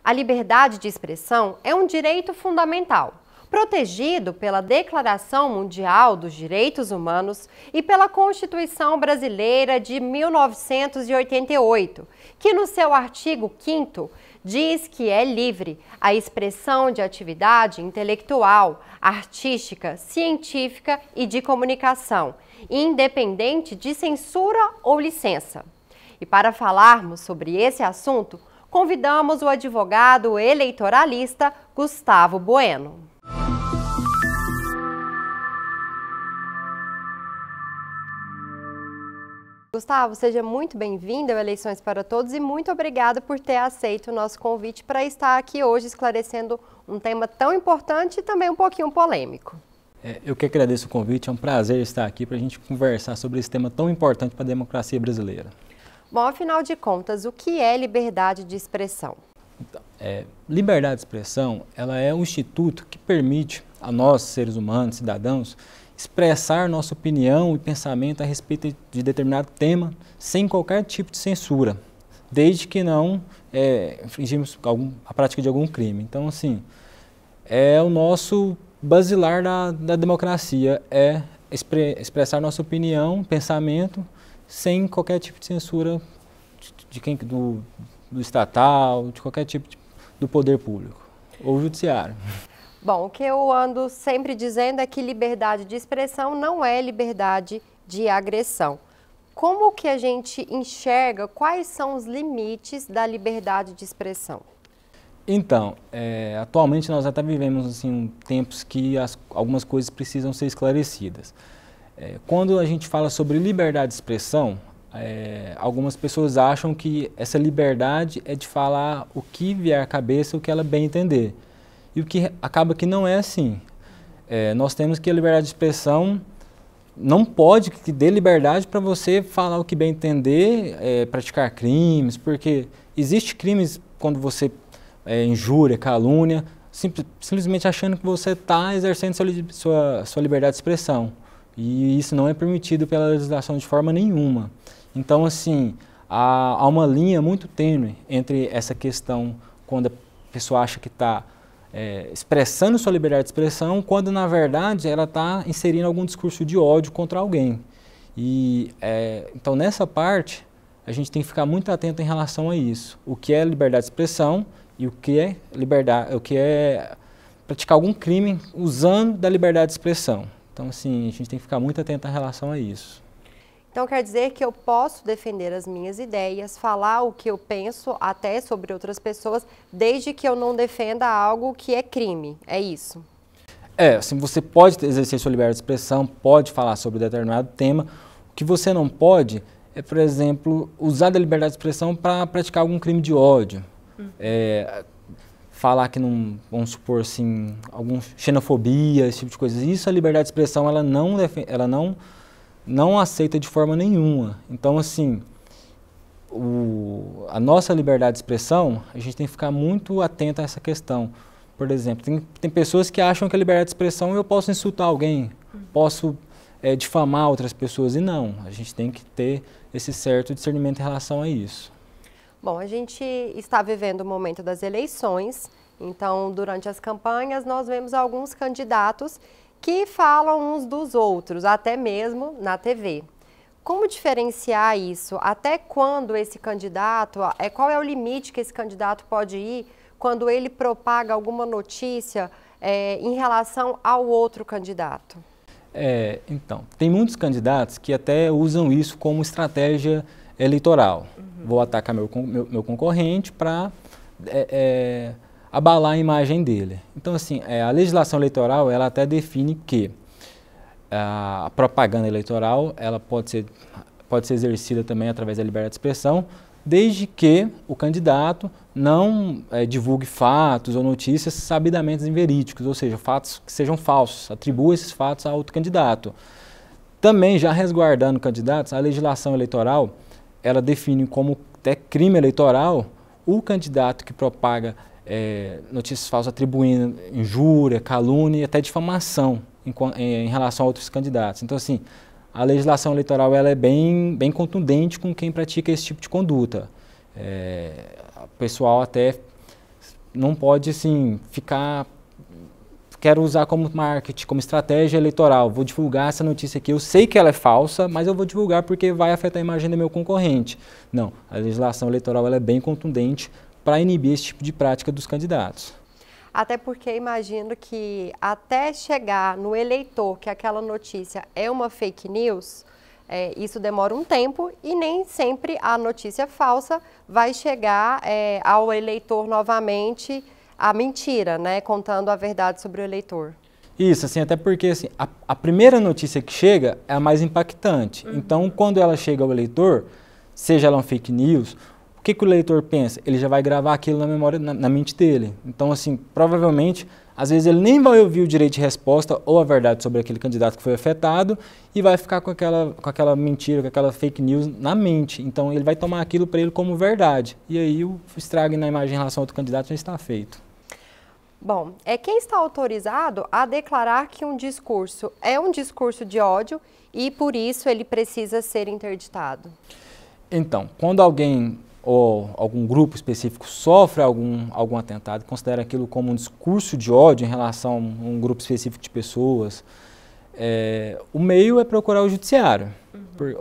A liberdade de expressão é um direito fundamental, protegido pela Declaração Mundial dos Direitos Humanos e pela Constituição Brasileira de 1988, que no seu artigo 5º diz que é livre a expressão de atividade intelectual, artística, científica e de comunicação, independente de censura ou licença. E para falarmos sobre esse assunto, convidamos o advogado eleitoralista Gustavo Bueno. Gustavo, seja muito bem-vindo ao Eleições para Todos e muito obrigada por ter aceito o nosso convite para estar aqui hoje esclarecendo um tema tão importante e também um pouquinho polêmico. Eu que agradeço o convite, é um prazer estar aqui para a gente conversar sobre esse tema tão importante para a democracia brasileira. Bom, afinal de contas, o que é liberdade de expressão? Então, liberdade de expressão, ela é um instituto que permite a nós, seres humanos, cidadãos, expressar nossa opinião e pensamento a respeito de determinado tema sem qualquer tipo de censura, desde que não infringimos a prática de algum crime. Então, assim, é o nosso basilar da democracia, é expressar nossa opinião, pensamento, sem qualquer tipo de censura do estatal, de qualquer tipo do poder público ou judiciário. Bom, o que eu ando sempre dizendo é que liberdade de expressão não é liberdade de agressão. Como que a gente enxerga quais são os limites da liberdade de expressão? Então, atualmente nós até vivemos assim, tempos que algumas coisas precisam ser esclarecidas. Quando a gente fala sobre liberdade de expressão, algumas pessoas acham que essa liberdade é de falar o que vier à cabeça, o que ela bem entender. E o que acaba que não é assim. Nós temos que a liberdade de expressão não pode que dê liberdade para você falar o que bem entender, praticar crimes, porque existe crimes quando você injúria, calúnia, simplesmente achando que você está exercendo sua liberdade de expressão. E isso não é permitido pela legislação de forma nenhuma. Então, assim, há uma linha muito tênue entre essa questão quando a pessoa acha que está expressando sua liberdade de expressão, quando na verdade ela está inserindo algum discurso de ódio contra alguém. E então nessa parte a gente tem que ficar muito atento em relação a isso. O que é liberdade de expressão e o que é praticar algum crime usando da liberdade de expressão. Então assim, a gente tem que ficar muito atento em relação a isso. Então quer dizer que eu posso defender as minhas ideias, falar o que eu penso até sobre outras pessoas, desde que eu não defenda algo que é crime, é isso? Assim, você pode exercer sua liberdade de expressão, pode falar sobre determinado tema. O que você não pode é, por exemplo, usar da liberdade de expressão para praticar algum crime de ódio. Falar que não, vamos supor assim, alguma xenofobia, esse tipo de coisa. Isso a liberdade de expressão ela não aceita de forma nenhuma. Então, assim, a nossa liberdade de expressão, a gente tem que ficar muito atento a essa questão. Por exemplo, tem pessoas que acham que a liberdade de expressão eu posso insultar alguém, posso difamar outras pessoas, e não. A gente tem que ter esse certo discernimento em relação a isso. Bom, a gente está vivendo o momento das eleições, então, durante as campanhas, nós vemos alguns candidatos que falam uns dos outros, até mesmo na TV. Como diferenciar isso? Até quando esse candidato, qual é o limite que esse candidato pode ir quando ele propaga alguma notícia em relação ao outro candidato? Então, tem muitos candidatos que até usam isso como estratégia eleitoral. Vou atacar meu concorrente para abalar a imagem dele. Então, assim, a legislação eleitoral, ela até define que a propaganda eleitoral, ela pode ser exercida também através da liberdade de expressão, desde que o candidato não divulgue fatos ou notícias sabidamente inverídicos, ou seja, fatos que sejam falsos, atribua esses fatos a outro candidato. Também, já resguardando candidatos, a legislação eleitoral, ela define como até crime eleitoral o candidato que propaga notícias falsas atribuindo injúria, calúnia e até difamação em relação a outros candidatos. Então, assim, a legislação eleitoral ela é bem contundente com quem pratica esse tipo de conduta. O pessoal até não pode assim, quero usar como marketing, como estratégia eleitoral, vou divulgar essa notícia aqui, eu sei que ela é falsa, mas eu vou divulgar porque vai afetar a imagem do meu concorrente. Não, a legislação eleitoral ela é bem contundente para inibir esse tipo de prática dos candidatos. Até porque imagino que até chegar no eleitor que aquela notícia é uma fake news, isso demora um tempo e nem sempre a notícia falsa vai chegar ao eleitor novamente a mentira, né, contando a verdade sobre o eleitor. Isso, assim, até porque assim, a primeira notícia que chega é a mais impactante. Então, quando ela chega ao eleitor, seja ela um fake news, o que o eleitor pensa? Ele já vai gravar aquilo na memória, na mente dele. Então, assim, provavelmente, às vezes ele nem vai ouvir o direito de resposta ou a verdade sobre aquele candidato que foi afetado e vai ficar com aquela mentira, com aquela fake news na mente. Então, ele vai tomar aquilo para ele como verdade. E aí, o estrago na imagem em relação ao outro candidato já está feito. Bom, quem está autorizado a declarar que um discurso é um discurso de ódio e, por isso, ele precisa ser interditado? Então, quando alguém ou algum grupo específico sofre algum atentado, considera aquilo como um discurso de ódio em relação a um grupo específico de pessoas, o meio é procurar o judiciário.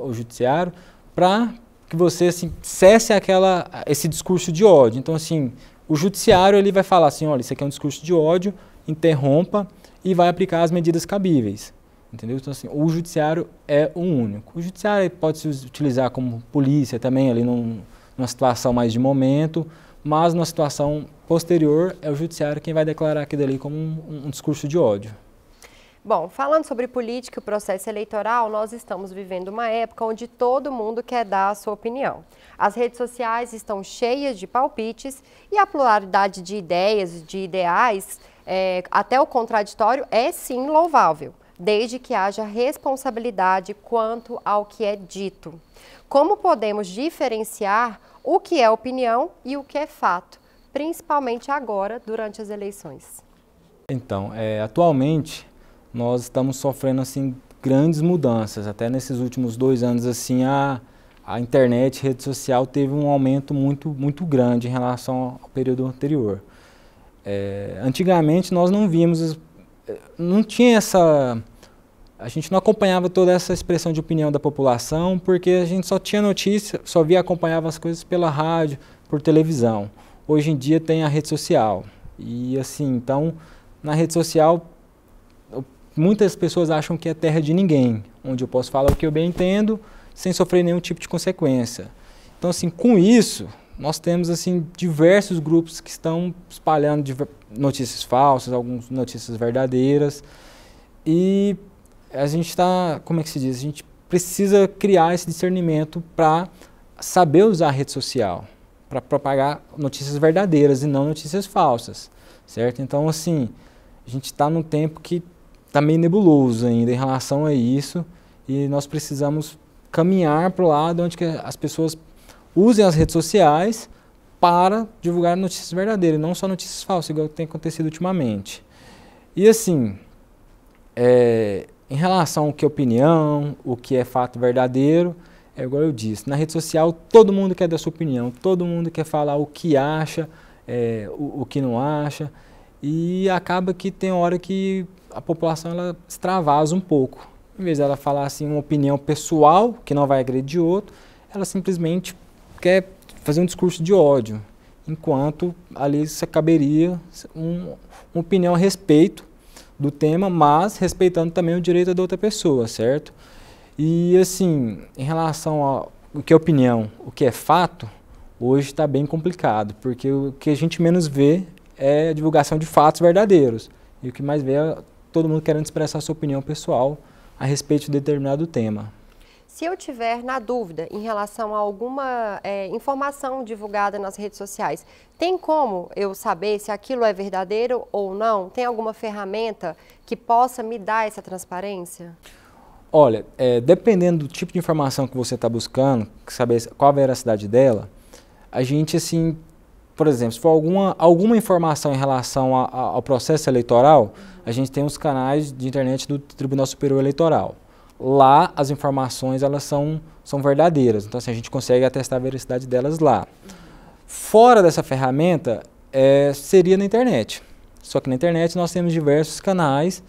O judiciário para que você assim, cesse esse discurso de ódio. Então, assim, o judiciário ele vai falar assim, olha, isso aqui é um discurso de ódio, interrompa e vai aplicar as medidas cabíveis. Entendeu? Então, assim, o judiciário é o único. O judiciário pode se utilizar como polícia também, ali numa situação mais de momento, mas numa situação posterior é o judiciário quem vai declarar aquilo ali como um discurso de ódio. Bom, falando sobre política e o processo eleitoral, nós estamos vivendo uma época onde todo mundo quer dar a sua opinião. As redes sociais estão cheias de palpites e a pluralidade de ideias, de ideais, até o contraditório, é sim louvável, desde que haja responsabilidade quanto ao que é dito. Como podemos diferenciar o que é opinião e o que é fato, principalmente agora, durante as eleições? Então, atualmente, nós estamos sofrendo assim, grandes mudanças. Até nesses últimos 2 anos, assim, a internet, rede social, teve um aumento muito grande em relação ao período anterior. Antigamente, nós não víamos, não tinha a gente não acompanhava toda essa expressão de opinião da população, porque a gente só tinha notícia, acompanhava as coisas pela rádio, por televisão. Hoje em dia tem a rede social. E assim, então, na rede social, muitas pessoas acham que é terra de ninguém, onde eu posso falar o que eu bem entendo, sem sofrer nenhum tipo de consequência. Então, assim, com isso, nós temos assim, diversos grupos que estão espalhando notícias falsas, algumas notícias verdadeiras. E a gente está, como é que se diz? A gente precisa criar esse discernimento para saber usar a rede social, para propagar notícias verdadeiras e não notícias falsas, certo? Então, assim, a gente está num tempo que está meio nebuloso ainda em relação a isso e nós precisamos caminhar para o lado onde que as pessoas usem as redes sociais para divulgar notícias verdadeiras, não só notícias falsas, igual tem acontecido ultimamente. E assim, em relação ao que é opinião, o que é fato verdadeiro, é igual eu disse, na rede social todo mundo quer dar sua opinião, todo mundo quer falar o que acha, o que não acha, e acaba que tem hora que a população ela extravasa um pouco. Em vez dela falar assim uma opinião pessoal, que não vai agredir outro, ela simplesmente quer fazer um discurso de ódio, enquanto ali caberia uma opinião a respeito do tema, mas respeitando também o direito da outra pessoa, certo? E assim, em relação ao que é opinião, o que é fato, hoje está bem complicado, porque o que a gente menos vê é a divulgação de fatos verdadeiros. E o que mais vê é todo mundo querendo expressar a sua opinião pessoal a respeito de determinado tema. Se eu tiver na dúvida em relação a alguma informação divulgada nas redes sociais, tem como eu saber se aquilo é verdadeiro ou não? Tem alguma ferramenta que possa me dar essa transparência? Olha, dependendo do tipo de informação que você está buscando, saber qual a veracidade dela, a gente, assim, por exemplo, se for alguma informação em relação ao processo eleitoral, a gente tem os canais de internet do Tribunal Superior Eleitoral. Lá as informações elas são verdadeiras, então assim, a gente consegue atestar a veracidade delas lá. Fora dessa ferramenta, seria na internet. Só que na internet nós temos diversos canais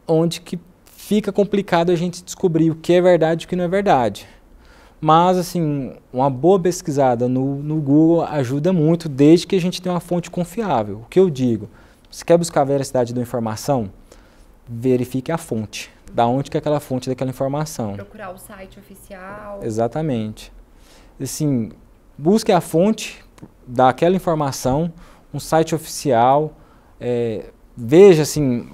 onde que fica complicado a gente descobrir o que é verdade e o que não é verdade. Mas, assim, uma boa pesquisada no Google ajuda muito, desde que a gente tenha uma fonte confiável. O que eu digo? Se quer buscar a veracidade da informação, verifique a fonte. Da onde que é aquela fonte daquela informação. Procurar o site oficial. Exatamente. Assim, busque a fonte daquela informação, um site oficial, veja assim,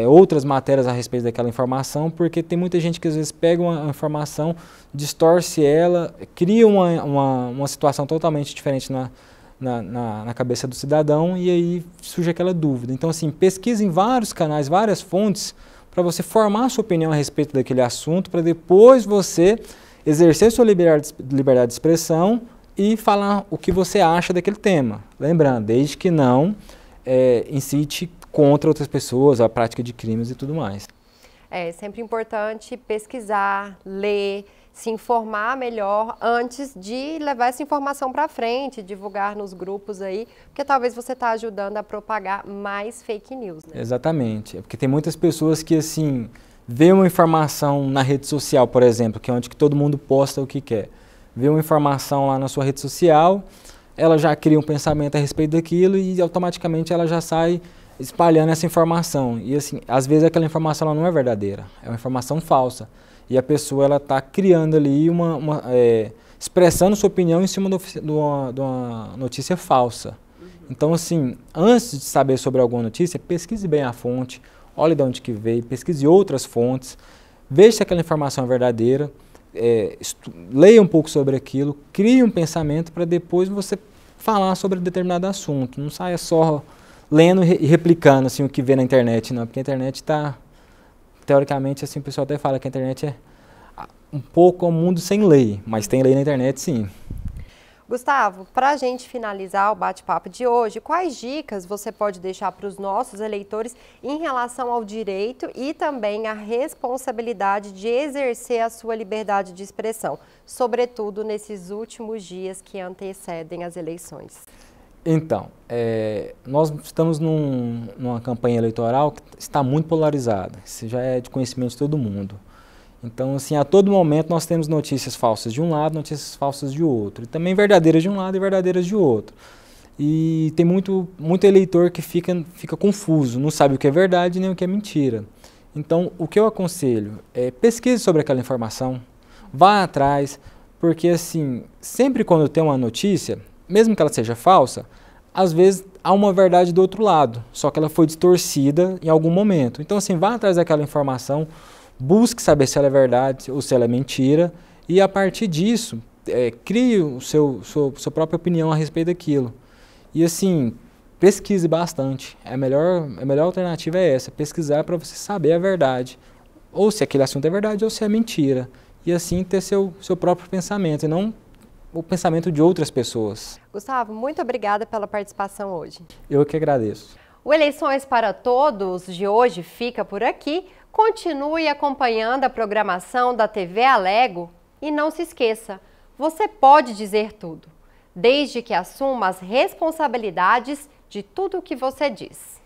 outras matérias a respeito daquela informação, porque tem muita gente que às vezes pega uma informação, distorce ela, cria uma situação totalmente diferente na cabeça do cidadão e aí surge aquela dúvida. Então, assim, pesquise em vários canais, várias fontes, para você formar a sua opinião a respeito daquele assunto, para depois você exercer sua liberdade de expressão e falar o que você acha daquele tema. Lembrando, desde que não incite contra outras pessoas, a prática de crimes e tudo mais. É sempre importante pesquisar, ler, se informar melhor antes de levar essa informação para frente, divulgar nos grupos aí, porque talvez você está ajudando a propagar mais fake news, né? Exatamente, porque tem muitas pessoas que, assim, vê uma informação na rede social, por exemplo, que é onde que todo mundo posta o que quer. Vê uma informação lá na sua rede social, ela já cria um pensamento a respeito daquilo e automaticamente ela já sai espalhando essa informação. E assim, às vezes aquela informação ela não é verdadeira, é uma informação falsa. E a pessoa ela está criando ali expressando sua opinião em cima de uma notícia falsa. Então, assim, antes de saber sobre alguma notícia, pesquise bem a fonte, olhe de onde que veio, pesquise outras fontes, veja se aquela informação é verdadeira, leia um pouco sobre aquilo, crie um pensamento para depois você falar sobre determinado assunto. Não saia só lendo e replicando assim, o que vê na internet, não, porque a internet está, teoricamente, assim, o pessoal até fala que a internet é um pouco um mundo sem lei, mas tem lei na internet, sim. Gustavo, para a gente finalizar o bate-papo de hoje, quais dicas você pode deixar para os nossos eleitores em relação ao direito e também à responsabilidade de exercer a sua liberdade de expressão, sobretudo nesses últimos dias que antecedem as eleições? Então, nós estamos numa campanha eleitoral que está muito polarizada, isso já é de conhecimento de todo mundo. Então, assim, a todo momento nós temos notícias falsas de um lado, notícias falsas de outro. E também verdadeiras de um lado e verdadeiras de outro. E tem muito eleitor que fica confuso, não sabe o que é verdade nem o que é mentira. Então, o que eu aconselho é pesquise sobre aquela informação, vá atrás, porque, assim, sempre quando tem uma notícia, mesmo que ela seja falsa, às vezes há uma verdade do outro lado, só que ela foi distorcida em algum momento. Então, assim, vá atrás daquela informação, busque saber se ela é verdade ou se ela é mentira e, a partir disso, crie sua própria opinião a respeito daquilo. E, assim, pesquise bastante. A melhor alternativa é essa, pesquisar para você saber a verdade. Ou se aquele assunto é verdade ou se é mentira. E, assim, ter seu próprio pensamento e não o pensamento de outras pessoas. Gustavo, muito obrigada pela participação hoje. Eu que agradeço. O Eleições para Todos de hoje fica por aqui. Continue acompanhando a programação da TV Alego e não se esqueça, você pode dizer tudo, desde que assuma as responsabilidades de tudo o que você diz.